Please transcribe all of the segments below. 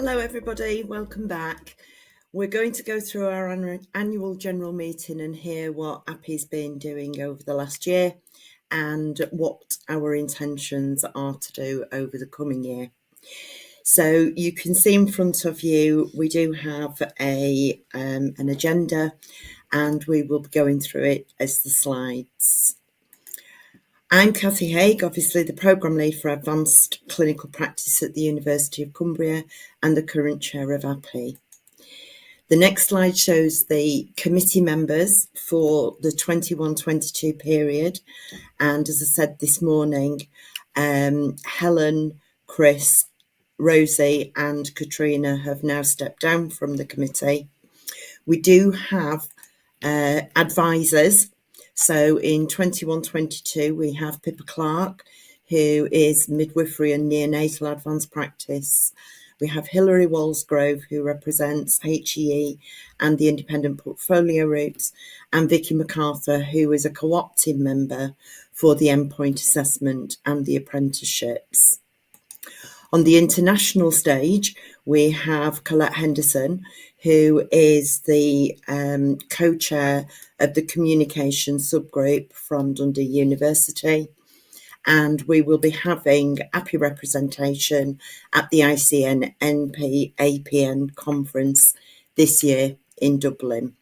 Hello everybody, welcome back. We're going to go through our annual general meeting and hear what AAPE's been doing over the last year and what our intentions are to do over the coming year. So you can see in front of you, we do have an agenda and we will be going through it as the slides. I'm Cathy Haig, obviously the Programme Lead for Advanced Clinical Practice at the University of Cumbria and the current chair of AAPE. The next slide shows the committee members for the 21-22 period. And as I said this morning, Helen, Chris, Rosie and Katrina have now stepped down from the committee. We do have advisors. So in 21-22, we have Pippa Clark, who is midwifery and neonatal advanced practice. We have Hilary Walsgrove, who represents HEE and the independent portfolio routes, and Vicky MacArthur, who is a co-opted member for the endpoint assessment and the apprenticeships. On the international stage, we have Colette Henderson, who is the co-chair of the communication subgroup from Dundee University. And we will be having AAPE representation at the ICN-NP APN Conference this year in Dublin.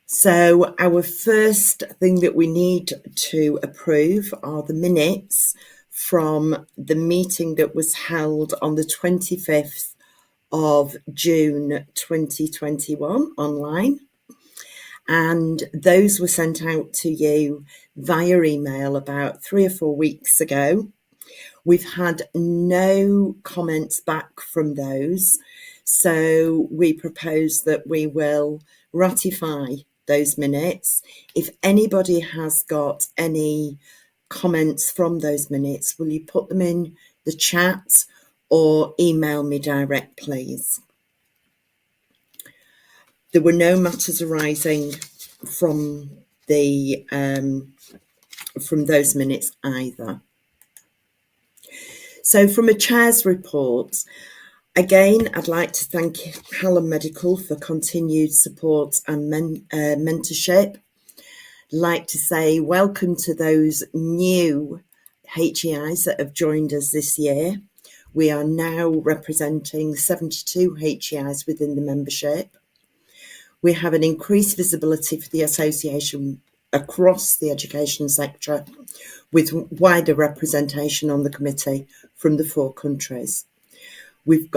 So our first thing that we need to approve are the minutes from the meeting that was held on the 25th of June 2021 online. And those were sent out to you via email about 3 or 4 weeks ago. We've had no comments back from those, so we propose that we will ratify those minutes. If anybody has got any comments from those minutes, will you put them in the chat or email me direct, please? There were no matters arising from the from those minutes either. So from a chair's report, again, I'd like to thank Hallam Medical for continued support and mentorship. I'd like to say welcome to those new HEIs that have joined us this year. We are now representing 72 HEIs within the membership. We have an increased visibility for the association across the education sector with wider representation on the committee from the 4 countries. We've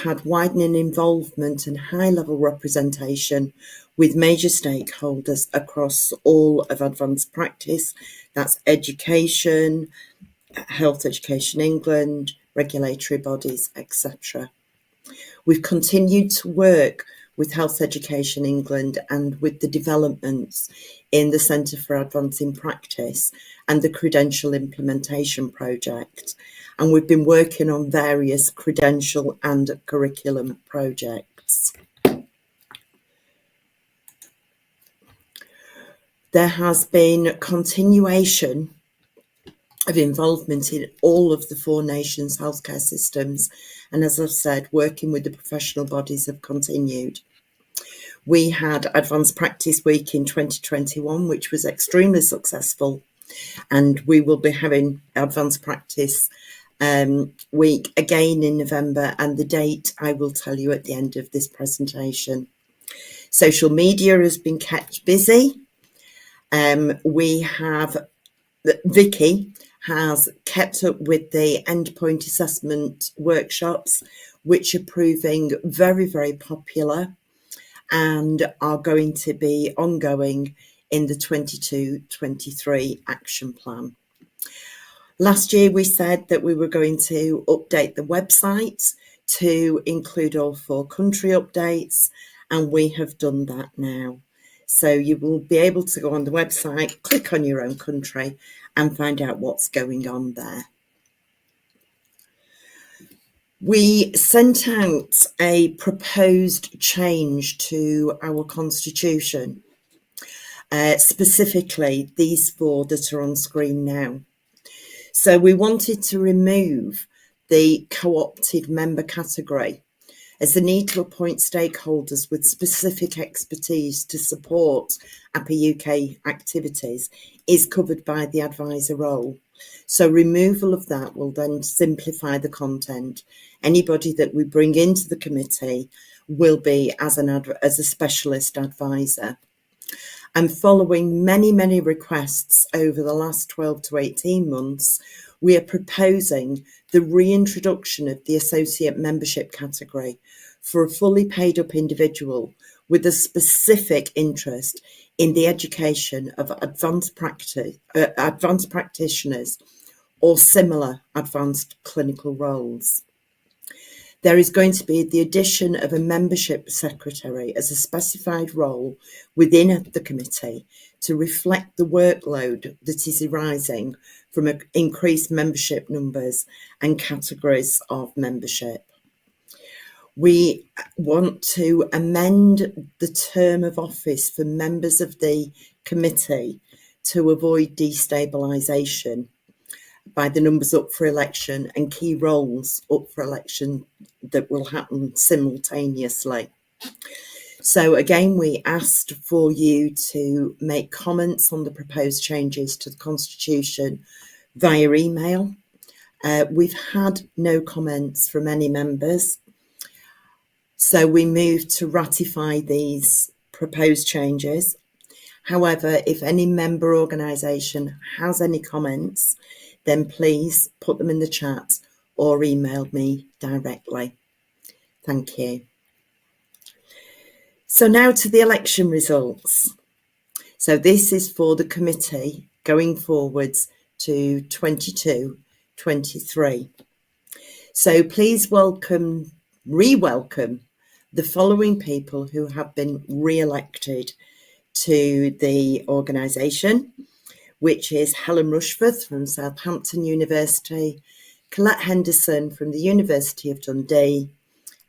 had widening involvement and high-level representation with major stakeholders across all of advanced practice. That's education, Health Education England, regulatory bodies, etc. We've continued to work with Health Education England and with the developments in the Centre for Advancing Practice and the Credential Implementation Project. And we've been working on various credential and curriculum projects. There has been continuation of involvement in all of the 4 nations' healthcare systems. And as I've said, working with the professional bodies have continued. We had Advanced Practice Week in 2021, which was extremely successful. And we will be having Advanced Practice Week again in November. And the date I will tell you at the end of this presentation. Social media has been kept busy. Vicky has kept up with the endpoint assessment workshops, which are proving very, very popular and are going to be ongoing in the 22-23 action plan. Last year, we said that we were going to update the website to include all 4 country updates, and we have done that now. So you will be able to go on the website, click on your own country and find out what's going on there. We sent out a proposed change to our constitution, specifically these 4 that are on screen now. So we wanted to remove the co-opted member category, as the need to appoint stakeholders with specific expertise to support AAPE UK activities is covered by the advisor role. So removal of that will then simplify the content. Anybody that we bring into the committee will be as a specialist advisor. And following many requests over the last 12 to 18 months, we are proposing the reintroduction of the associate membership category for a fully paid up individual with a specific interest in the education of advanced practitioners or similar advanced clinical roles. There is going to be the addition of a membership secretary as a specified role within the committee to reflect the workload that is arising from increased membership numbers and categories of membership. We want to amend the term of office for members of the committee to avoid destabilisation by the numbers up for election and key roles up for election that will happen simultaneously. So again, we asked for you to make comments on the proposed changes to the Constitution via email. We've had no comments from any members. So we move to ratify these proposed changes. However, if any member organisation has any comments, then please put them in the chat or email me directly. Thank you. So now to the election results. So this is for the committee going forwards to 22-23. So please re-welcome the following people who have been re-elected to the organisation, which is Helen Rushforth from Southampton University, Colette Henderson from the University of Dundee,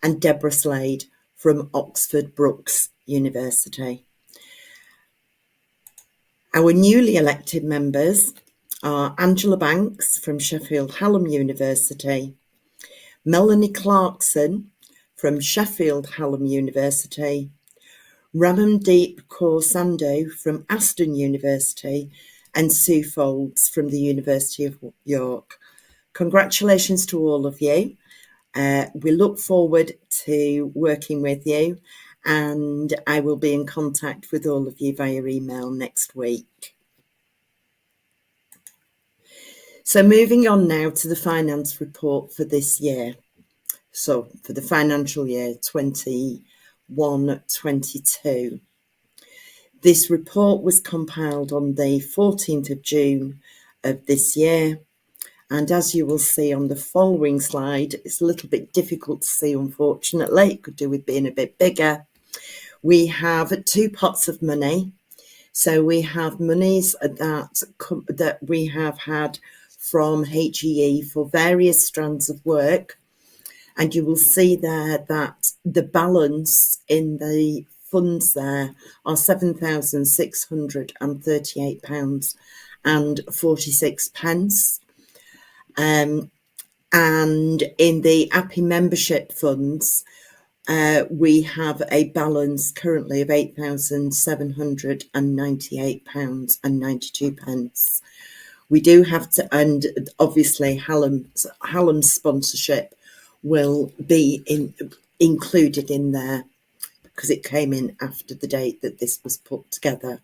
and Deborah Slade from Oxford Brookes University. Our newly elected members are Angela Banks from Sheffield Hallam University, Melanie Clarkson from Sheffield Hallam University, Ramandeep Kaur Sandhu from Aston University, and Sue Folds from the University of York. Congratulations to all of you. We look forward to working with you, and I will be in contact with all of you via email next week. So moving on now to the finance report for this year. So for the financial year 21-22. This report was compiled on the 14th of June of this year. And as you will see on the following slide, it's a little bit difficult to see, unfortunately. It could do with being a bit bigger. We have two pots of money. So we have monies that we have had from HEE for various strands of work. And you will see there that the balance in the funds there are £7,638.46. And in the AAPE membership funds, we have a balance currently of £8,798.92. We do have to, and obviously Hallam's sponsorship will be included in there because it came in after the date that this was put together.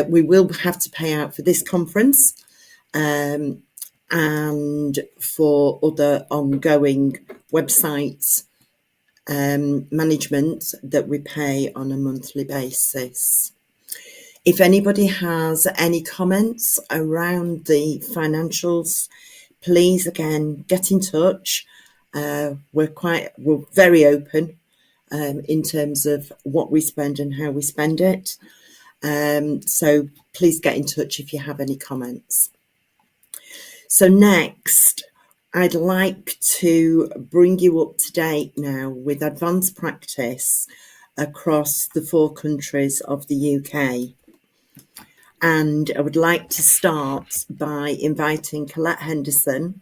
We will have to pay out for this conference and for other ongoing websites management that we pay on a monthly basis. If anybody has any comments around the financials, please again get in touch. We're very open in terms of what we spend and how we spend it. So please get in touch if you have any comments. So next, I'd like to bring you up to date now with advanced practice across the 4 countries of the UK. And I would like to start by inviting Colette Henderson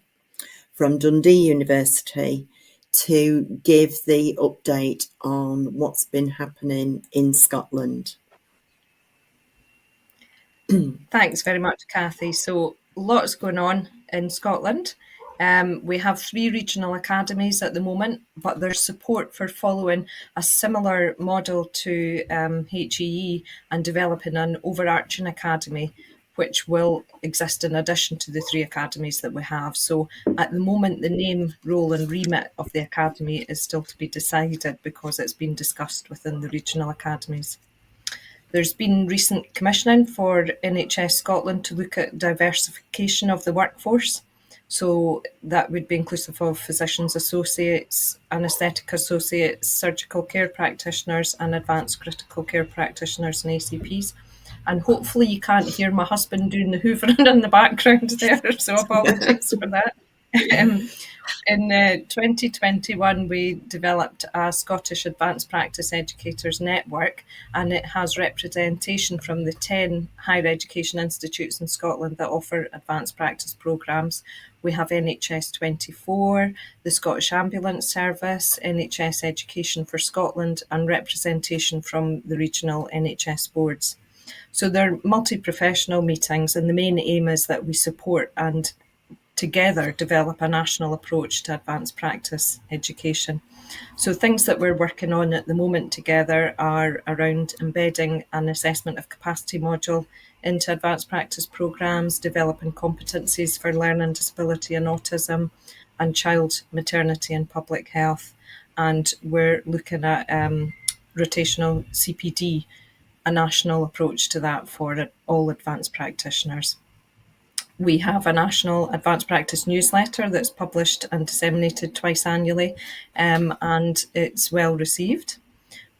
from Dundee University to give the update on what's been happening in Scotland. Thanks very much, Kathy. So lots going on in Scotland. We have 3 regional academies at the moment, but there's support for following a similar model to HEE and developing an overarching academy, which will exist in addition to the 3 academies that we have. So at the moment, the name, role and remit of the academy is still to be decided because it's been discussed within the regional academies. There's been recent commissioning for NHS Scotland to look at diversification of the workforce. So that would be inclusive of physicians associates, anaesthetic associates, surgical care practitioners and advanced critical care practitioners and ACPs. And hopefully you can't hear my husband doing the hoovering in the background there, so apologies for that. In 2021, we developed a Scottish Advanced Practice Educators Network, and it has representation from the 10 higher education institutes in Scotland that offer advanced practice programmes. We have NHS 24, the Scottish Ambulance Service, NHS Education for Scotland, and representation from the regional NHS boards. So they're multi-professional meetings, and the main aim is that we support and together develop a national approach to advanced practice education. So things that we're working on at the moment together are around embedding an assessment of capacity module into advanced practice programmes, developing competencies for learning disability and autism, and child maternity and public health. And we're looking at rotational CPD, a national approach to that for all advanced practitioners. We have a national advanced practice newsletter that's published and disseminated twice annually, and it's well received.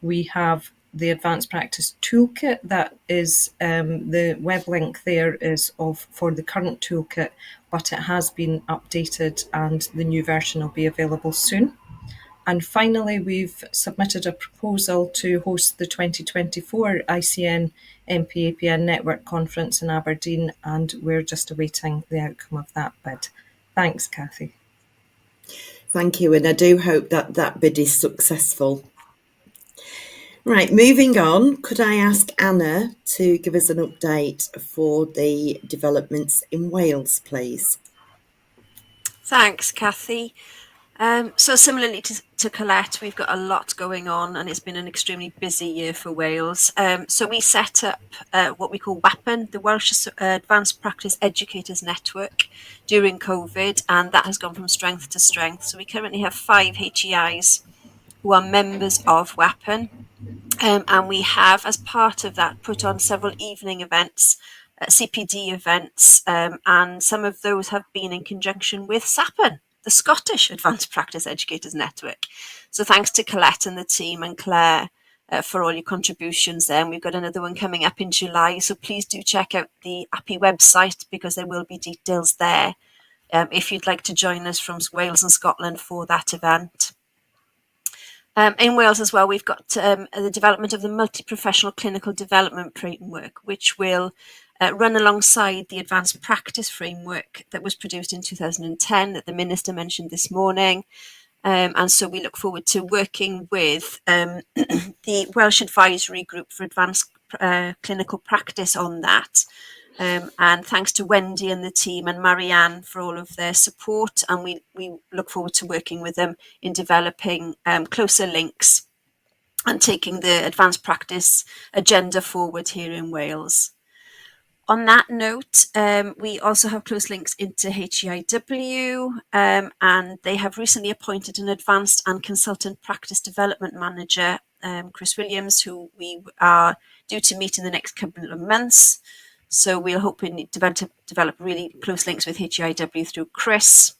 We have the advanced practice toolkit that is the web link there is for the current toolkit, but it has been updated and the new version will be available soon. And finally, we've submitted a proposal to host the 2024 ICN MPAPN Network Conference in Aberdeen, and we're just awaiting the outcome of that bid. Thanks, Kathy. Thank you, and I do hope that that bid is successful. Right, moving on, could I ask Anna to give us an update for the developments in Wales, please? Thanks, Kathy. So similarly to Colette, we've got a lot going on and it's been an extremely busy year for Wales. So we set up what we call WAPN, the Welsh Advanced Practice Educators Network, during COVID, and that has gone from strength to strength. So we currently have 5 HEIs who are members of WAPN. And we have, as part of that, put on several evening events, CPD events, and some of those have been in conjunction with SAPN, the Scottish Advanced Practice Educators Network. So thanks to Colette and the team and Claire for all your contributions there. And we've got another one coming up in July. So please do check out the AAPE website because there will be details there if you'd like to join us from Wales and Scotland for that event. In Wales as well, we've got the development of the multi-professional clinical development framework, which will run alongside the advanced practice framework that was produced in 2010 that the Minister mentioned this morning. And so we look forward to working with the Welsh Advisory Group for Advanced Clinical Practice on that. And thanks to Wendy and the team and Marianne for all of their support. And we look forward to working with them in developing closer links and taking the advanced practice agenda forward here in Wales. On that note, we also have close links into HEIW, and they have recently appointed an advanced and consultant practice development manager, Chris Williams, who we are due to meet in the next couple of months. So we're hoping to develop really close links with HEIW through Chris.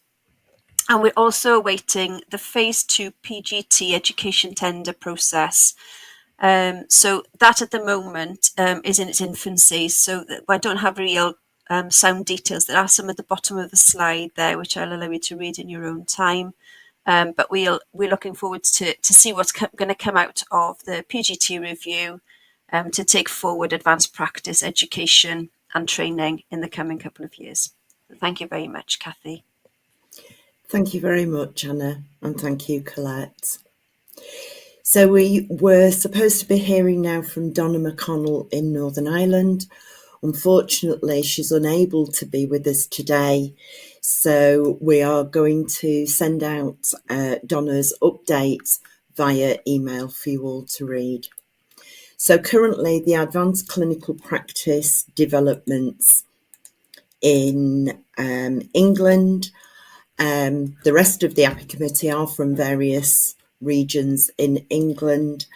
And we're also awaiting the phase 2 PGT education tender process. So that at the moment is in its infancy. So I don't have real sound details. There are some at the bottom of the slide there, which I'll allow you to read in your own time. But we're looking forward to see what's going to come out of the PGT review to take forward advanced practice education and training in the coming couple of years. Thank you very much, Kathy. Thank you very much, Anna, and thank you, Colette. So we were supposed to be hearing now from Donna McConnell in Northern Ireland. Unfortunately, she's unable to be with us today, so we are going to send out Donna's update via email for you all to read. So currently, the advanced clinical practice developments in England, the rest of the AAPE committee are from various regions in England,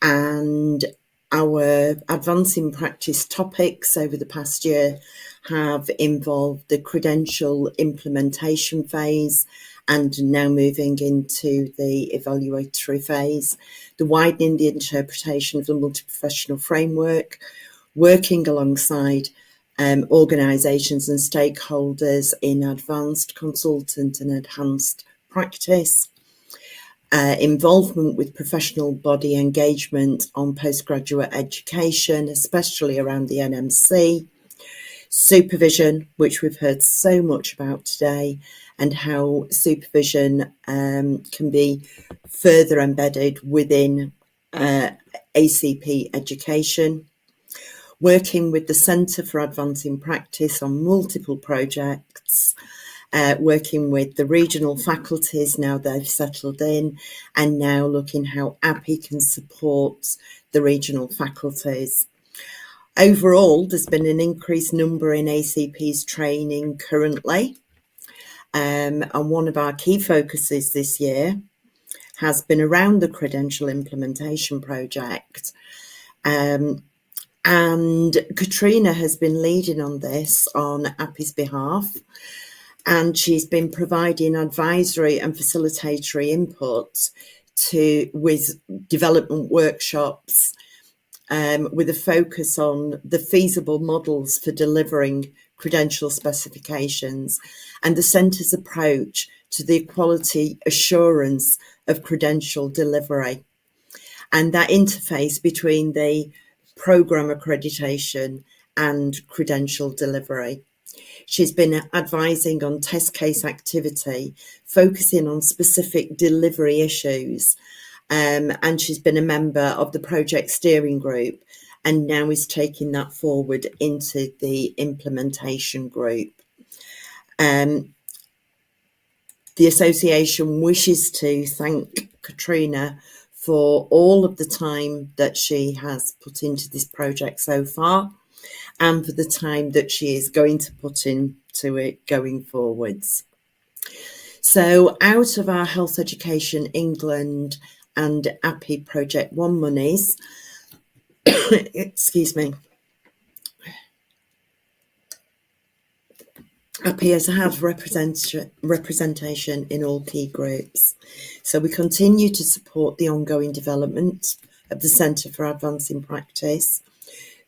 and our advancing practice topics over the past year have involved the credential implementation phase and now moving into the evaluatory phase, the widening the interpretation of the multi-professional framework, working alongside organisations and stakeholders in advanced consultant and enhanced practice, involvement with professional body engagement on postgraduate education, especially around the NMC, supervision, which we've heard so much about today, and how supervision can be further embedded within ACP education, working with the Centre for Advancing Practice on multiple projects, working with the regional faculties now they've settled in, and now looking how AAPE can support the regional faculties. Overall, there's been an increased number in ACP's training currently, and one of our key focuses this year has been around the credential implementation project. And Katrina has been leading on this on AAPE's behalf, and she's been providing advisory and facilitatory input with development workshops, with a focus on the feasible models for delivering credential specifications and the Centre's approach to the quality assurance of credential delivery, and that interface between the programme accreditation and credential delivery. She's been advising on test case activity, focusing on specific delivery issues, and she's been a member of the project steering group and now is taking that forward into the implementation group. The association wishes to thank Katrina for all of the time that she has put into this project so far, and for the time that she is going to put into it going forwards. So out of our Health Education England and AAPE Project 1 monies, excuse me, AAPE has had representation in all key groups. So we continue to support the ongoing development of the Centre for Advancing Practice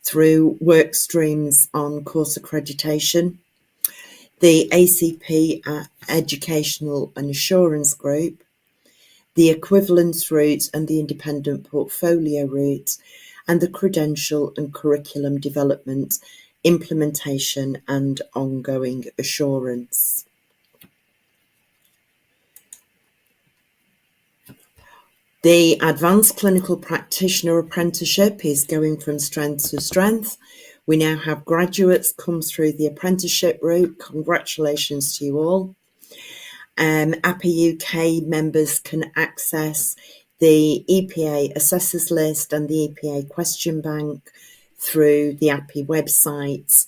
through work streams on course accreditation, the ACP Educational and Assurance Group, the equivalence route and the independent portfolio route, and the credential and curriculum development, implementation and ongoing assurance. The Advanced Clinical Practitioner Apprenticeship is going from strength to strength. We now have graduates come through the apprenticeship route. Congratulations to you all. AAPE UK members can access the EPA Assessors List and the EPA Question Bank through the AAPE website,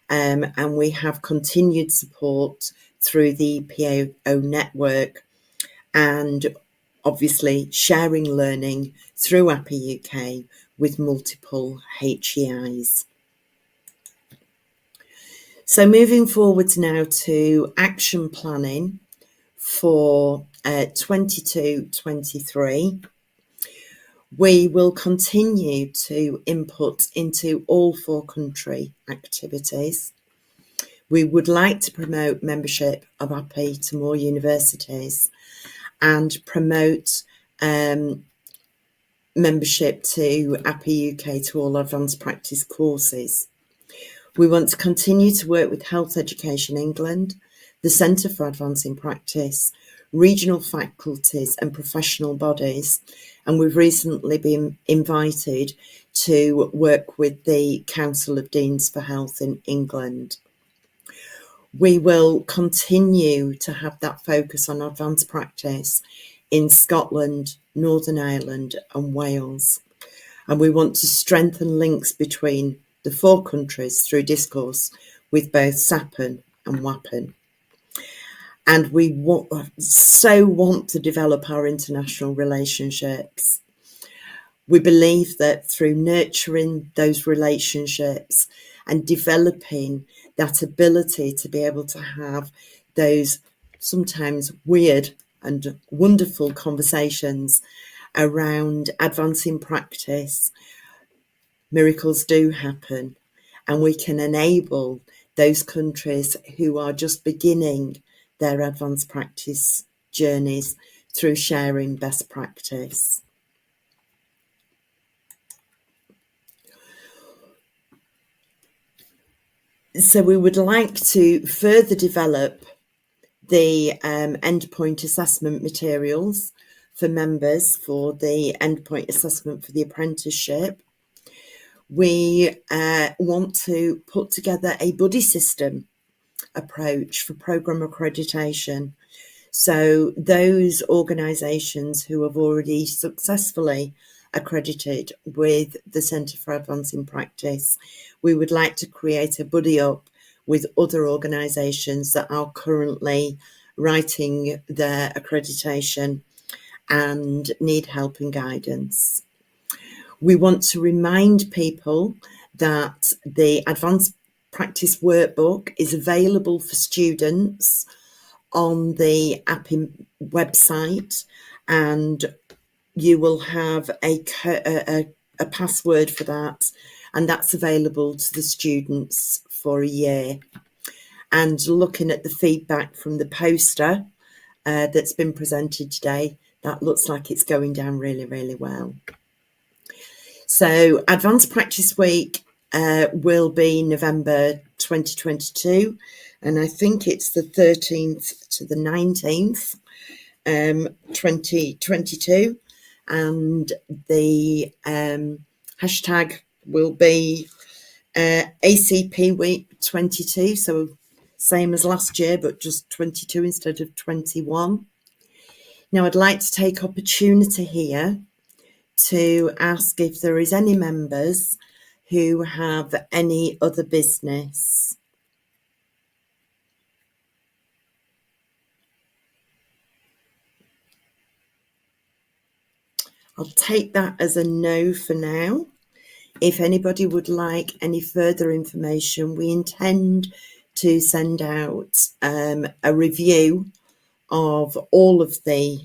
and we have continued support through the EPAO network, and obviously sharing learning through AAPE UK with multiple HEIs. So moving forwards now to action planning for 22-23, we will continue to input into all 4 country activities. We would like to promote membership of AAPE to more universities and promote membership to AAPE UK to all advanced practice courses. We want to continue to work with Health Education England, the Centre for Advancing Practice, regional faculties and professional bodies, and we've recently been invited to work with the Council of Deans for Health in England. We will continue to have that focus on advanced practice in Scotland, Northern Ireland and Wales. And we want to strengthen links between the 4 countries through discourse with both SAPN and WAPN. And we so want to develop our international relationships. We believe that through nurturing those relationships and developing that ability to be able to have those sometimes weird and wonderful conversations around advancing practice, miracles do happen, and we can enable those countries who are just beginning their advanced practice journeys through sharing best practice. So we would like to further develop the endpoint assessment materials for members for the endpoint assessment for the apprenticeship. We want to put together a buddy system approach for programme accreditation. So those organisations who have already successfully accredited with the Centre for Advancing Practice, we would like to create a buddy up with other organisations that are currently writing their accreditation and need help and guidance. We want to remind people that the Advanced Practice Workbook is available for students on the AAPE website, and you will have a password for that, and that's available to the students for a year. And looking at the feedback from the poster that's been presented today, that looks like it's going down really, really well. So Advanced Practice Week will be November 2022, and I think it's the 13th to the 19th, 2022, and the hashtag will be ACP Week 22, so same as last year, but just 22 instead of 21. Now, I'd like to take opportunity here to ask if there is any members who have any other business. I'll take that as a no for now. If anybody would like any further information, we intend to send out a review of all of the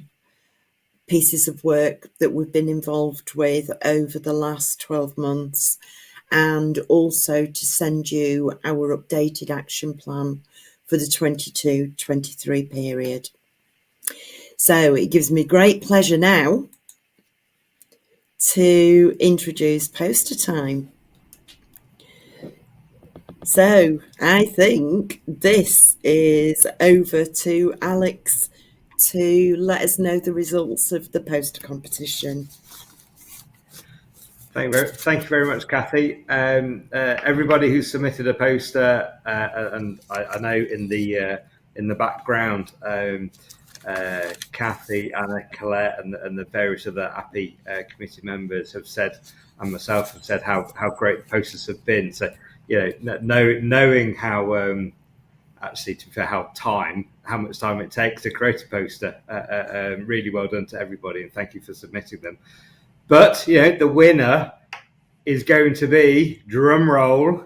pieces of work that we've been involved with over the last 12 months, and also to send you our updated action plan for the 22-23 period. So it gives me great pleasure now to introduce poster time. So I think this is over to Alex to let us know the results of the poster competition. Thank you very much, Kathy. Everybody who submitted a poster, and I know in the background, Kathy, Anna, Colette, and the various other AAPE committee members have said, and myself have said how great the posters have been. So, knowing how actually, to be fair, how much time it takes to create a poster, really well done to everybody, and thank you for submitting them. But, the winner is going to be, drum roll,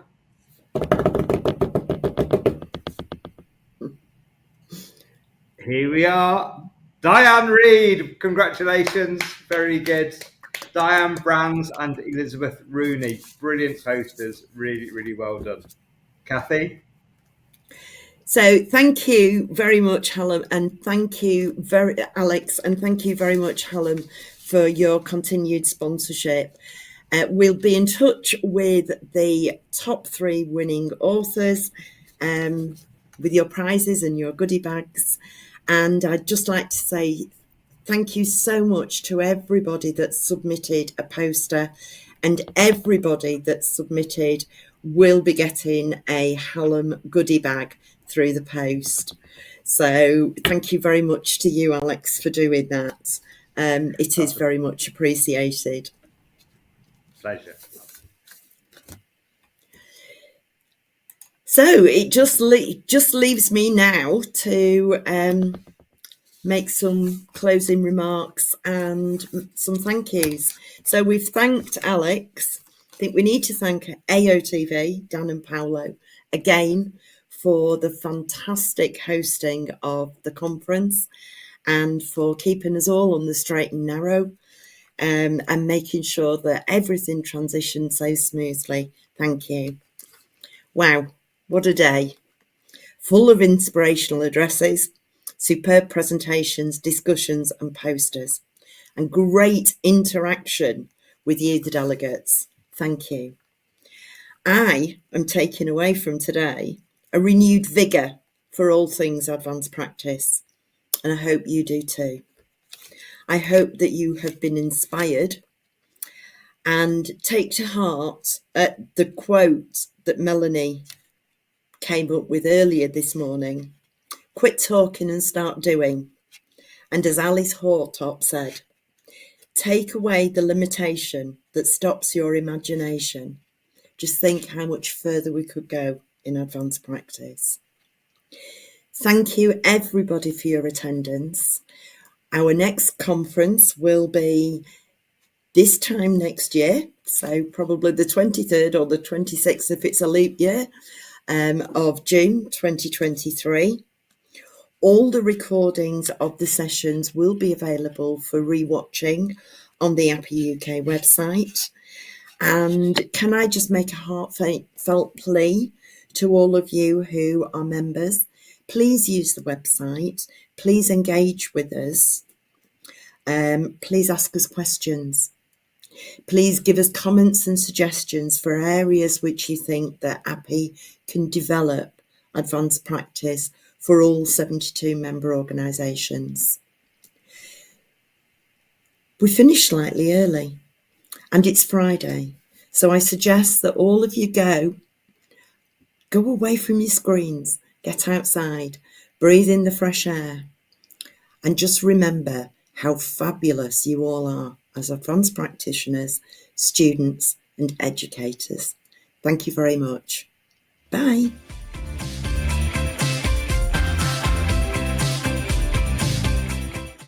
here we are, Diane Reid. Congratulations, very good. Diane Brands and Elizabeth Rooney. Brilliant posters, really, really well done. Kathy? So thank you very much, Helen, and thank you Alex, and thank you very much, Helen, for your continued sponsorship. We'll be in touch with the top 3 winning authors with your prizes and your goodie bags. And I'd just like to say thank you so much to everybody that submitted a poster, and everybody that submitted will be getting a Hallam goodie bag through the post. So thank you very much to you, Alex, for doing that. It is very much appreciated. Pleasure. So it just leaves me now to make some closing remarks and some thank yous. So we've thanked Alex. I think we need to thank AOTV, Dan and Paolo, again for the fantastic hosting of the conference and for keeping us all on the straight and narrow, and making sure that everything transitioned so smoothly. Thank you. Wow, what a day. Full of inspirational addresses, superb presentations, discussions and posters, and great interaction with you, the delegates. Thank you. I am taking away from today a renewed vigour for all things advanced practice, and I hope you do too. I hope that you have been inspired and take to heart the quote that Melanie came up with earlier this morning. Quit talking and start doing. And as Alice Hortop said, take away the limitation that stops your imagination. Just think how much further we could go in advanced practice. Thank you everybody for your attendance. Our next conference will be this time next year, so probably the 23rd or the 26th if it's a leap year, of June 2023. All the recordings of the sessions will be available for rewatching on the AAPE UK website. And can I just make a heartfelt plea to all of you who are members? Please use the website. Please engage with us. Please ask us questions. Please give us comments and suggestions for areas which you think that AAPE can develop advanced practice for all 72 member organisations. We finished slightly early and it's Friday, so I suggest that all of you go away from your screens, get outside, breathe in the fresh air, and just remember how fabulous you all are as advanced practitioners, students and educators. Thank you very much. Bye.